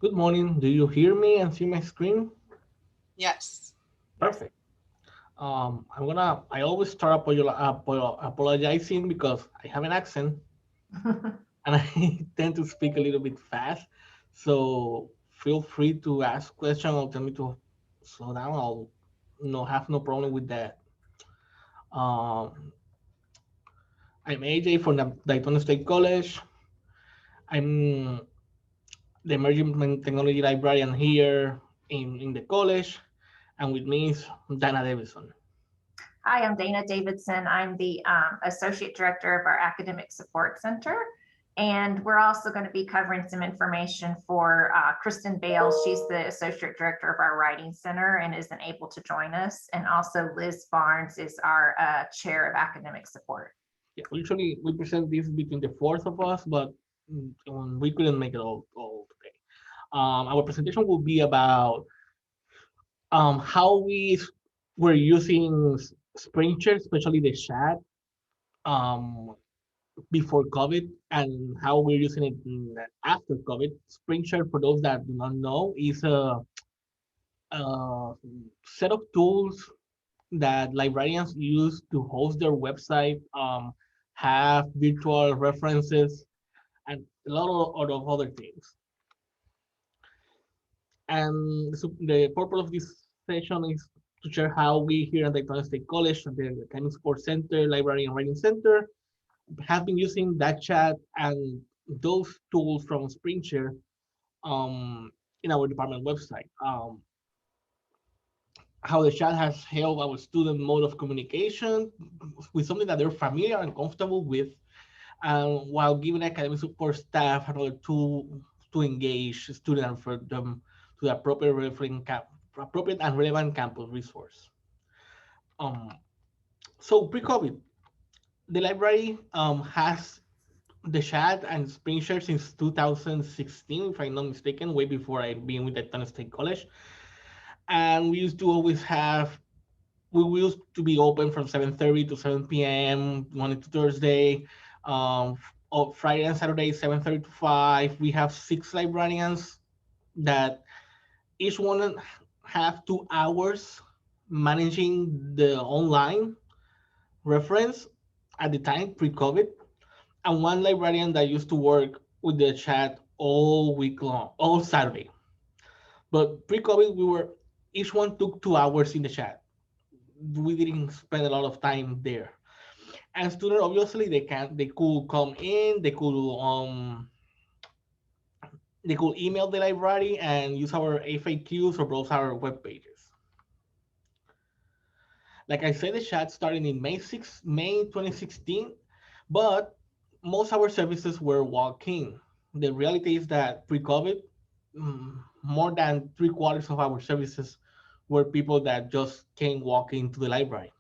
Good morning. Do you hear me and see my screen? Yes. Perfect. I always start apologizing because I have an accent and I tend to speak a little bit fast. So feel free to ask questions or tell me to slow down. I'll have no problem with that. Um, I'm AJ from the Daytona State College. I'm the emerging technology librarian here in the college, and with me is Dana Davidson. Hi, I'm Dana Davidson. I'm the Associate Director of our Academic Support Center. And we're also going to be covering some information for Kristen Bales. She's the Associate Director of our Writing Center and isn't able to join us. And also Liz Barnes is our Chair of Academic Support. Yeah, usually we present this between the fourth of us, but we couldn't make it all today. Our presentation will be about how we were using Springshare, especially the chat, um, before COVID, and how we're using it after COVID. Springshare, for those that do not know, is a set of tools that librarians use to host their website, have virtual references, and a lot of other things. And so the purpose of this session is to share how we here at the Daytona State College, the Academic Support Center, Library and Writing Center, have been using that chat and those tools from Springshare in our department website. How the chat has helped our student mode of communication with something that they're familiar and comfortable with, while giving academic support staff another tool to engage students and for them to the appropriate and relevant campus resource. Um, so pre-COVID, the library has the chat and Springshare since 2016, if I'm not mistaken, way before I been with the Daytona State College. And we used to always have we used to be open from 7:30 to 7 p.m. Monday to Thursday. Friday and Saturday 7:30 to 5. We have six librarians that each one have 2 hours managing the online reference at the time pre-COVID, and one librarian that used to work with the chat all week long, all Saturday. But pre-COVID, we were each one took 2 hours in the chat. We didn't spend a lot of time there. And students obviously they could come in, they could email the library and use our FAQs or browse our web pages. Like I said, the chat started in May 2016, but most of our services were walk-in. The reality is that pre-COVID, more than three-quarters of our services were people that just came walking to the library.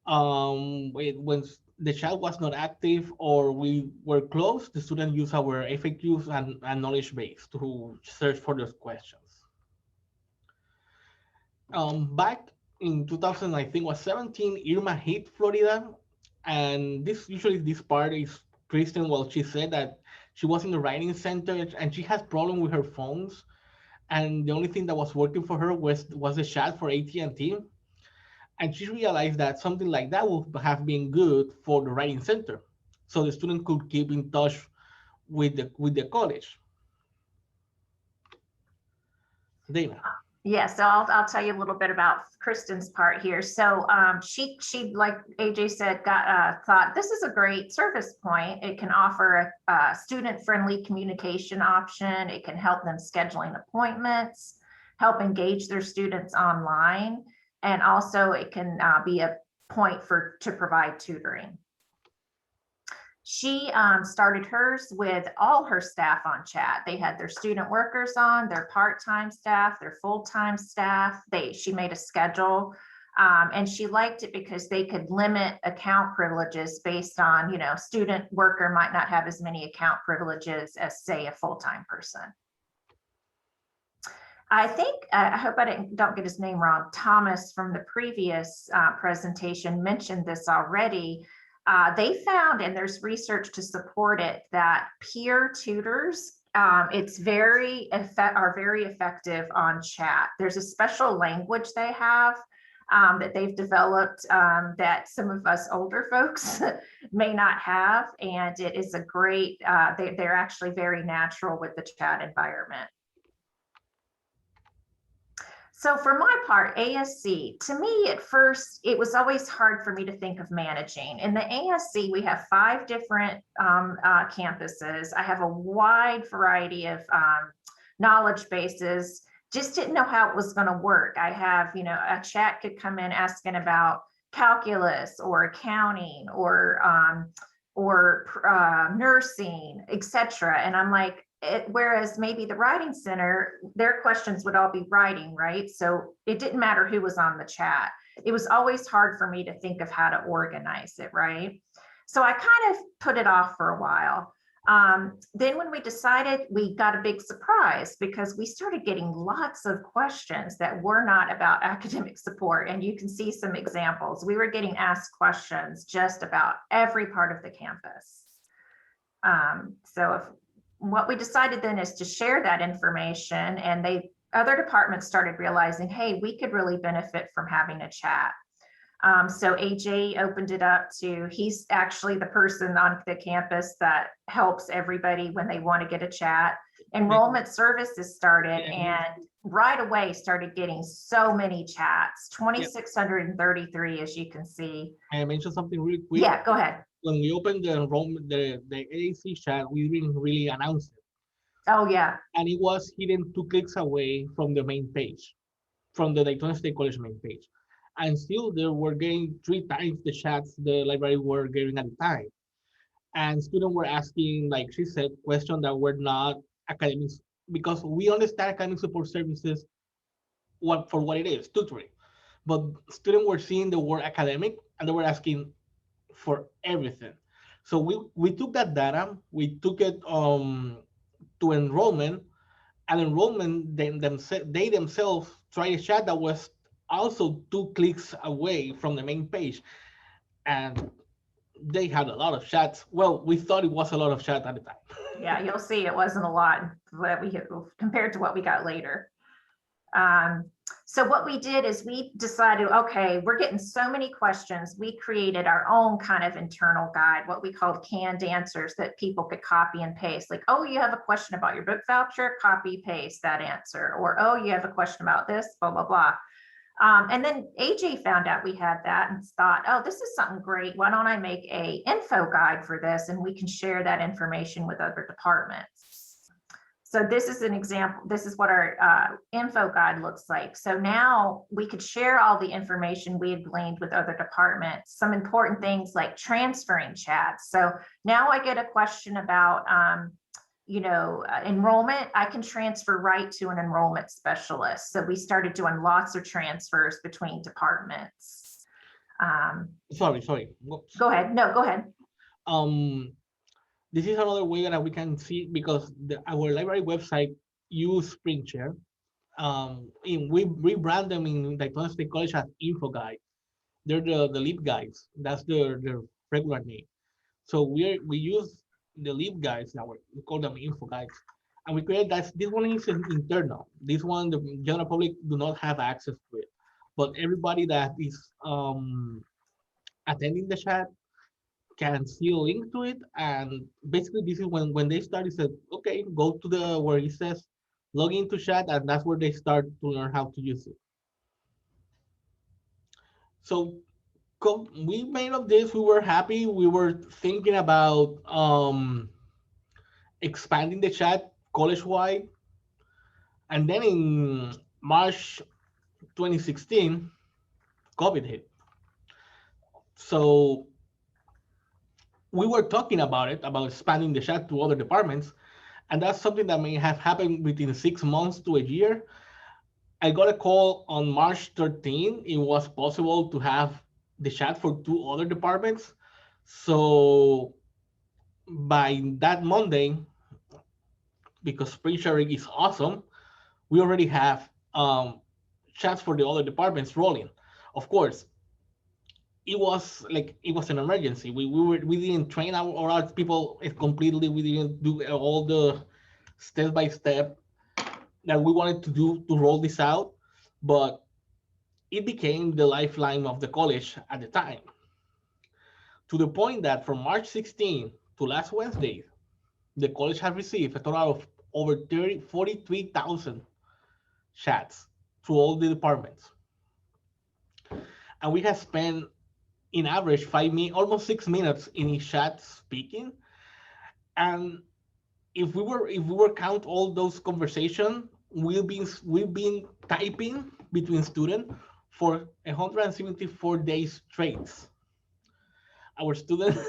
When the chat was not active or we were closed, the student used our FAQs and knowledge base to search for those questions. Back in 2000, I think was 17, Irma hit Florida, and this part is Kristen. Well, she said that she was in the writing center and she has problem with her phones, and the only thing that was working for her was the chat for AT&T, and she realized that something like that would have been good for the writing center, so the student could keep in touch with the college. Dana. Yeah, so I'll tell you a little bit about Kristen's part here. So she like AJ said, got thought this is a great service point. It can offer a student-friendly communication option. It can help them scheduling appointments, help engage their students online, and also it can be a point to provide tutoring. She started hers with all her staff on chat. They had their student workers on, their part-time staff, their full-time staff. She made a schedule, and she liked it because they could limit account privileges based on, student worker might not have as many account privileges as, say, a full-time person. I think, I hope I don't get his name wrong, Thomas from the previous presentation mentioned this already. They found, and there's research to support it, that peer tutors It's are very effective on chat. There's a special language they have that they've developed that some of us older folks may not have, and it is a great. They're actually very natural with the chat environment. So for my part, ASC, to me at first, it was always hard for me to think of managing. In the ASC, we have 5 different campuses. I have a wide variety of knowledge bases, just didn't know how it was going to work. I have, a chat could come in asking about calculus or accounting or nursing, etc. And I'm like, whereas maybe the writing center, their questions would all be writing, right? So it didn't matter who was on the chat. It was always hard for me to think of how to organize it, right? So I kind of put it off for a while. Then when we decided, we got a big surprise because we started getting lots of questions that were not about academic support. And you can see some examples. We were getting asked questions just about every part of the campus. What we decided then is to share that information, and other departments started realizing, hey, we could really benefit from having a chat. So AJ opened it up he's actually the person on the campus that helps everybody when they want to get a chat. Enrollment services started, and right away started getting so many chats, 2,633, as you can see. I mentioned something really quick. Yeah, go ahead. When we opened the enrollment, the AAC chat, we didn't really announce it. Oh, yeah. And it was hidden 2 clicks away from the main page, from the Daytona State College main page. And still, they were getting 3 times the chats the library were getting at the time. And students were asking, like she said, questions that were not academics, because we understand academic support services for what it is, tutoring. But students were seeing the word academic, and they were asking for everything. So we took that data, we took it to enrollment, and enrollment they themselves tried a chat that was also 2 clicks away from the main page, and they had a lot of chats. Well, we thought it was a lot of chat at the time. Yeah, you'll see it wasn't a lot compared to what we got later. So what we did is we decided, okay, we're getting so many questions. We created our own kind of internal guide, what we called canned answers that people could copy and paste. Like, oh, you have a question about your book voucher, copy, paste that answer. Or, oh, you have a question about this, blah, blah, blah. And then AJ found out we had that and thought, oh, this is something great. Why don't I make a info guide for this, and we can share that information with other departments. So this is an example. This is what our info guide looks like. So now we could share all the information we had gleaned with other departments, some important things like transferring chats. So now I get a question about, enrollment, I can transfer right to an enrollment specialist. So we started doing lots of transfers between departments. Sorry. Whoops. Go ahead. No, go ahead. This is another way that we can see, because our library website use Springshare. We rebrand them in Daytona State College as Info Guide. They're the lead guides. That's their regular name. So we use the lead guides now. We call them Info Guides, and we create that. This one is internal. This one the general public do not have access to it, but everybody that is attending the chat can see a link to it. And basically this is when they start, it says, okay, go to the where it says log into chat, and that's where they start to learn how to use it. So we made of this, we were happy. We were thinking about expanding the chat college-wide, and then in March 2016 COVID hit. So we were talking about expanding the chat to other departments, and that's something that may have happened within 6 months to a year. I got a call on March 13. It was possible to have the chat for 2 other departments. So by that Monday, because Springshare is awesome, we already have chats for the other departments rolling. Of course, it was an emergency. We didn't train our people completely. We didn't do all the step by step that we wanted to do to roll this out, but it became the lifeline of the college at the time, to the point that from March 16 to last Wednesday, the college has received a total of over 43,000 chats through all the departments. And we have spent, in average, 5 minutes, almost 6 minutes in each chat speaking. And if we were count all those conversations, we've been typing between students for 174 days straight. Our students,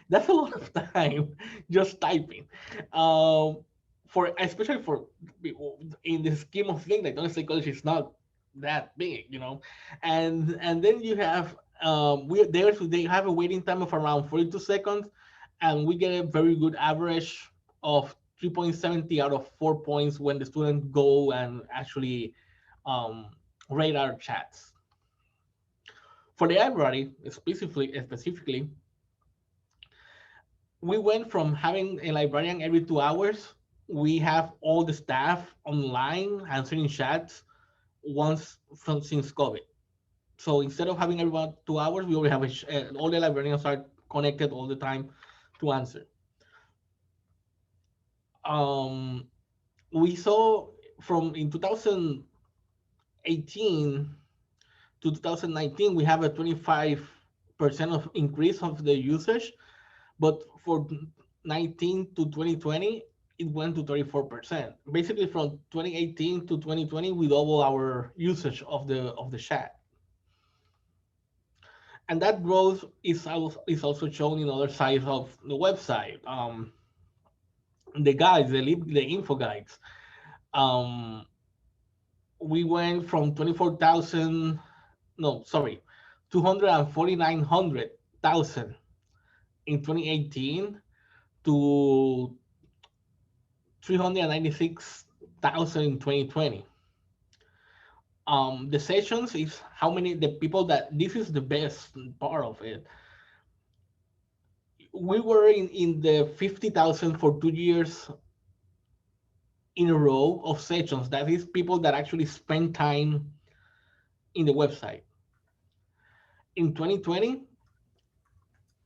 that's a lot of time just typing. For especially for people in the scheme of things, like honestly, college is not that big, and then you have they have a waiting time of around 42 seconds, and we get a very good average of 3.70 out of 4 points when the students go and actually um, rate our chats. For the library specifically, we went from having a librarian every 2 hours. We have all the staff online answering chats once since COVID. So instead of having every about 2 hours, we already have all the librarians are connected all the time to answer. Um, we saw from in 2018 to 2019, we have a 25% of increase of the usage, but for 19 to 2020, it went to 34%. Basically, from 2018 to 2020, we double our usage of the chat, and that growth is also shown in other sides of the website. The guides, the info guides. Um, we went from 24,000, no, sorry, 249,000 in 2018 to 396,000 in 2020. The sessions is how many the people that this is the best part of it. We were in the 50,000 for 2 years in a row of sessions. That is people that actually spend time in the website. In 2020,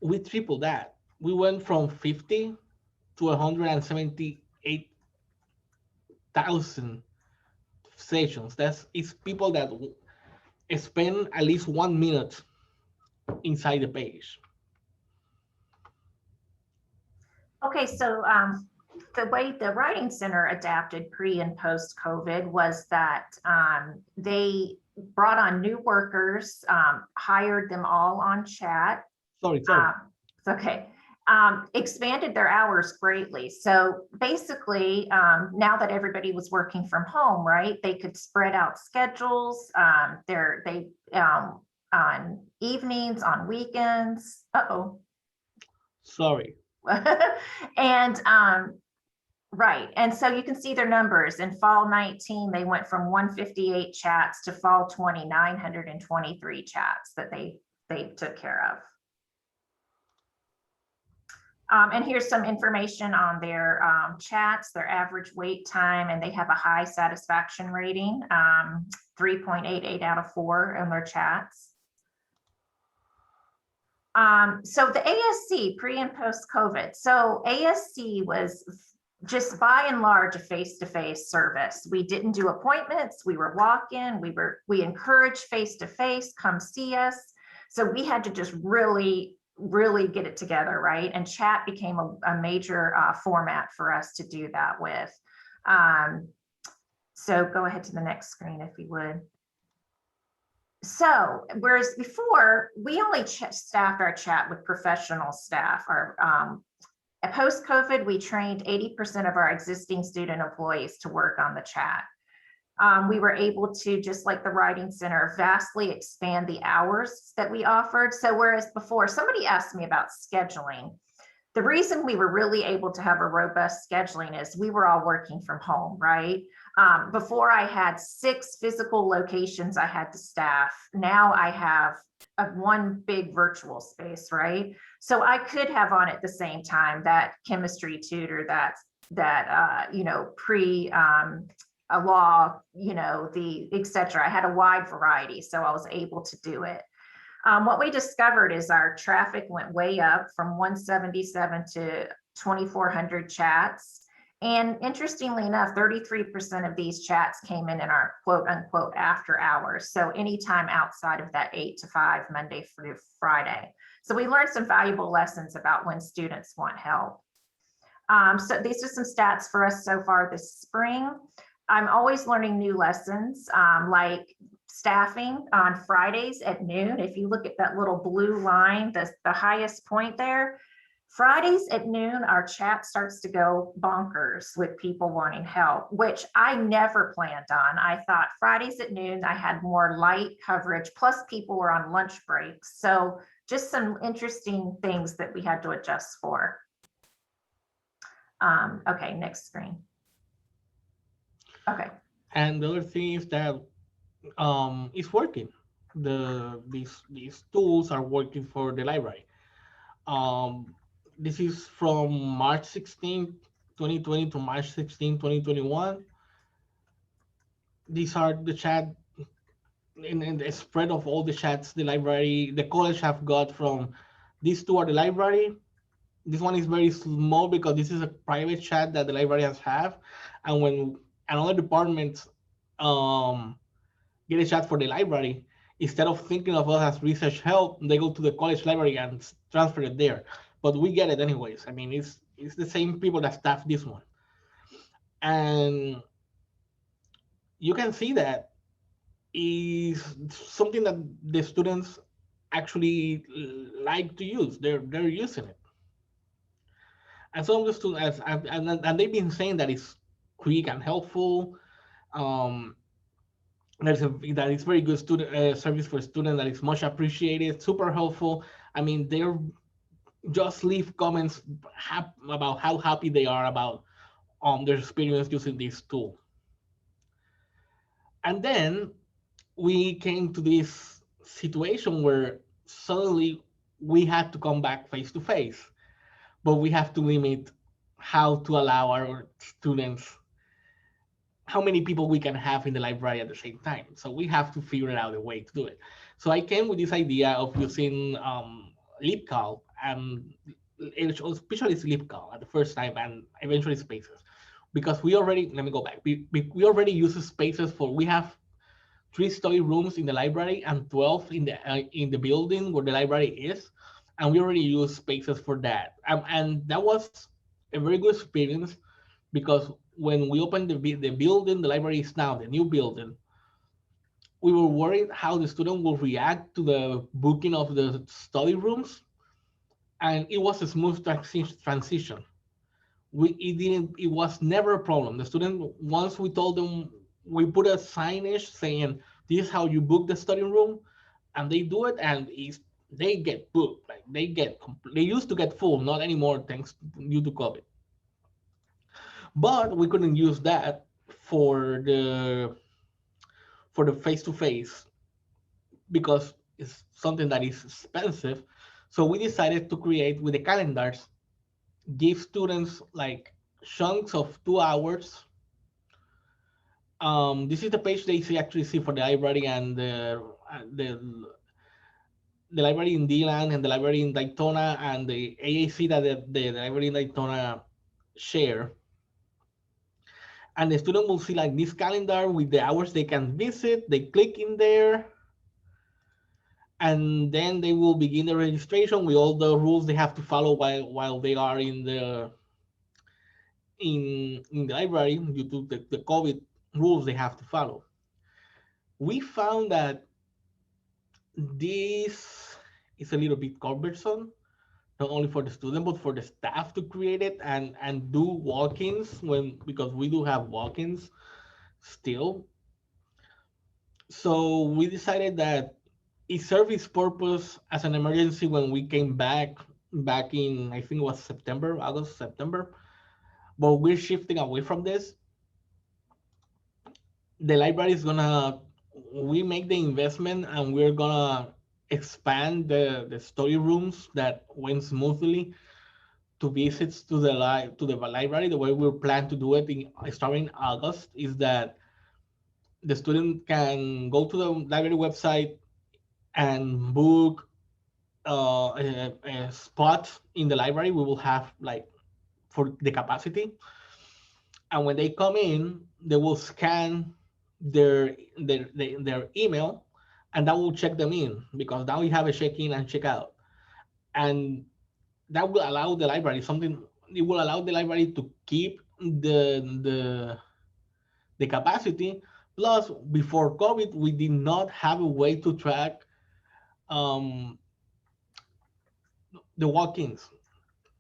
we tripled that. We went from 50 to 178,000 sessions. That's it's people that spend at least 1 minute inside the page. Okay, so the way the Writing Center adapted pre and post COVID was that they brought on new workers, hired them all on chat. Sorry. It's okay. Expanded their hours greatly. So basically, now that everybody was working from home, right, they could spread out schedules. On evenings, on weekends. Sorry. And right. And so you can see their numbers. In fall 19, they went from 158 chats to fall 20, 923 chats that they took care of. And here's some information on their chats, their average wait time, and they have a high satisfaction rating, 3.88 out of 4 in their chats. So the ASC pre and post COVID. So ASC was just by and large a face-to-face service. We didn't do appointments. We were walk-in. We encouraged face-to-face. Come see us. So we had to just really get it together, right? And chat became a major format for us to do that with. So go ahead to the next screen if you would. So whereas before we only staffed our chat with professional staff, at post-COVID, we trained 80% of our existing student employees to work on the chat. We were able to, just like the Writing Center, vastly expand the hours that we offered. So whereas before, somebody asked me about scheduling. The reason we were really able to have a robust scheduling is we were all working from home, right? Before I had 6 physical locations I had to staff. Now I have one big virtual space, right? So I could have on at the same time that chemistry tutor, that that pre a law, the etc. I had a wide variety, so I was able to do it. What we discovered is our traffic went way up from 177 to 2,400 chats. And interestingly enough, 33% of these chats came in our quote unquote after hours. So anytime outside of that 8 to 5, Monday through Friday. So we learned some valuable lessons about when students want help. So these are some stats for us so far this spring. I'm always learning new lessons, like staffing on Fridays at noon. If you look at that little blue line, the highest point there, Fridays at noon, our chat starts to go bonkers with people wanting help, which I never planned on. I thought Fridays at noon, I had more light coverage, plus people were on lunch breaks. So just some interesting things that we had to adjust for. Okay, next screen. Okay. And the other thing is that it's working. These tools are working for the library. This is from March 16, 2020 to March 16, 2021. These are the chat in the spread of all the chats the college have got from these two are the library. This one is very small because this is a private chat that the librarians have, and when another department um, get a chat for the library, instead of thinking of us as research help, they go to the college library and transfer it there. But we get it anyways. I mean, it's the same people that staff this one, and you can see that is something that the students actually like to use. They're using it. And some of the students, and they've been saying that it's quick and helpful. Um, that is very good student service for students that is much appreciated, super helpful. I mean, they're just leave comments about how happy they are about their experience using this tool. And then we came to this situation where suddenly we had to come back face to face, but we have to limit how to allow our students how many people we can have in the library at the same time. So we have to figure out a way to do it. So I came with this idea of using LibCal and especially LibCal at the first time and eventually Spaces, because we already let me go back. We already use Spaces for we have 3 study rooms in the library and 12 in the building where the library is, and we already use Spaces for that. And that was a very good experience because when we opened the building, the library is now the new building. We were worried how the student will react to the booking of the study rooms, and it was a smooth transition. It was never a problem. The student, once we told them, we put a signage saying this is how you book the study room, and they do it, and they get booked. Like they used to get full, not anymore thanks due to COVID. But we couldn't use that for the face to face because it's something that is expensive. So we decided to create with the calendars, give students like chunks of 2 hours. This is the page they actually see for the library and the library in D-Land and the library in Daytona and the AAC that the library in Daytona share. And the student will see like this calendar with the hours they can visit. They click in there, and then they will begin the registration with all the rules they have to follow while they are in the library due to the COVID rules they have to follow. We found that this is a little bit cumbersome, not only for the student but for the staff to create it and do walk-ins because we do have walk-ins still. So we decided that it served its purpose as an emergency when we came back in, I think it was August, September. But we're shifting away from this. The library is we make the investment and we're gonna expand the study rooms that went smoothly to visits to the library, the way we plan to do it starting August, is that the student can go to the library website and book a spot in the library. We will have like for the capacity, and when they come in, they will scan their email, and that will check them in, because now you have a check in and check out, and that will allow the library something. It will allow the library to keep the capacity. Plus, before COVID, we did not have a way to track um, the walk-ins.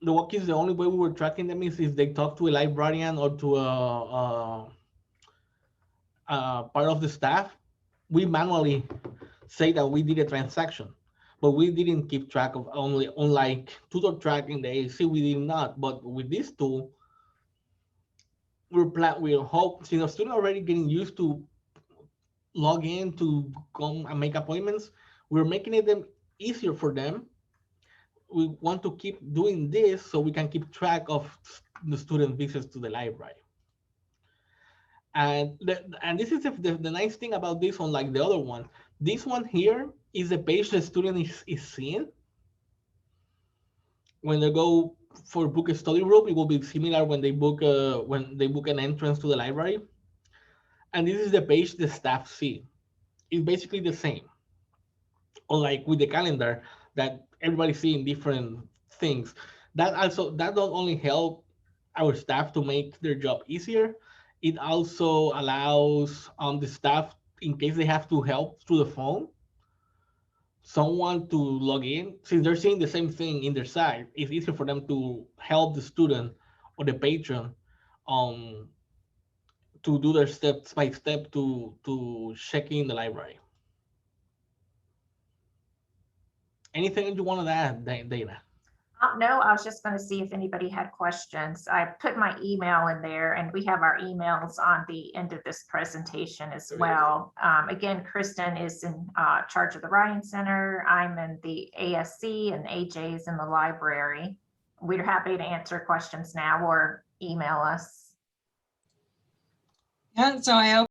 The walk-ins, the only way we were tracking them is if they talk to a librarian or to a part of the staff. We manually say that we did a transaction, but we didn't keep track of only unlike tutor track in the AC. We did not. But with this tool, we hope, since the student already getting used to log in to come and make appointments, we're making it them easier for them. We want to keep doing this so we can keep track of the student visits to the library. And this is the nice thing about this, unlike the other one. This one here is the page the student is seeing. When they go for book a study group, it will be similar when they book an entrance to the library. And this is the page the staff see. It's basically the same. Unlike with the calendar that everybody's seeing different things. That not only help our staff to make their job easier, it also allows the staff, in case they have to help through the phone, someone to log in. Since they're seeing the same thing in their side, it's easier for them to help the student or the patron um to do their steps by step to check in the library. Anything you want to add, Dana? No, I was just going to see if anybody had questions. I put my email in there, and we have our emails on the end of this presentation as well. Again, Kristen is in charge of the Ryan Center. I'm in the ASC, and AJ's in the library. We're happy to answer questions now or email us. Yeah, so I